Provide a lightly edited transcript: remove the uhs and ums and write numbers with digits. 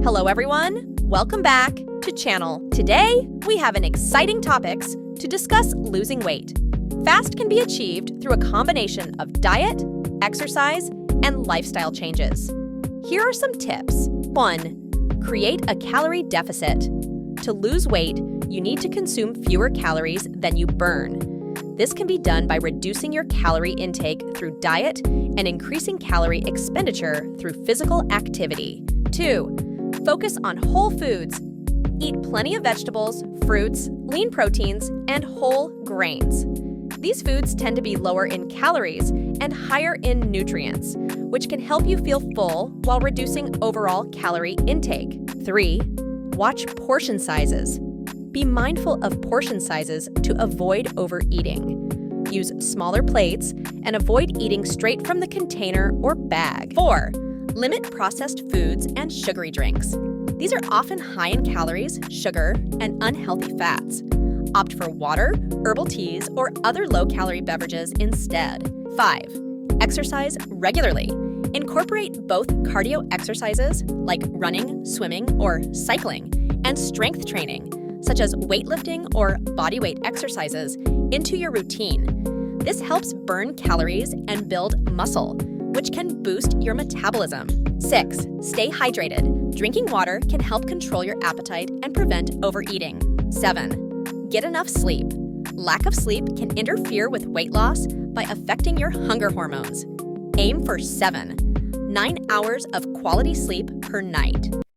Hello everyone, welcome back to channel. Today, we have an exciting topics to discuss losing weight. Fast can be achieved through a combination of diet, exercise, and lifestyle changes. Here are some tips. 1. Create a calorie deficit. To lose weight, you need to consume fewer calories than you burn. This can be done by reducing your calorie intake through diet and increasing calorie expenditure through physical activity. 2. Focus on whole foods. Eat plenty of vegetables, fruits, lean proteins, and whole grains. These foods tend to be lower in calories and higher in nutrients, which can help you feel full while reducing overall calorie intake. 3. Watch portion sizes. Be mindful of portion sizes to avoid overeating. Use smaller plates and avoid eating straight from the container or bag. 4. Limit processed foods and sugary drinks. These are often high in calories, sugar, and unhealthy fats. Opt for water, herbal teas, or other low-calorie beverages instead. 5. Exercise regularly. Incorporate both cardio exercises like running, swimming, or cycling, and strength training, such as weightlifting or bodyweight exercises, into your routine. This helps burn calories and build muscle, which can boost your metabolism. 6. Stay hydrated. Drinking water can help control your appetite and prevent overeating. 7. Get enough sleep. Lack of sleep can interfere with weight loss by affecting your hunger hormones. Aim for 9 hours of quality sleep per night.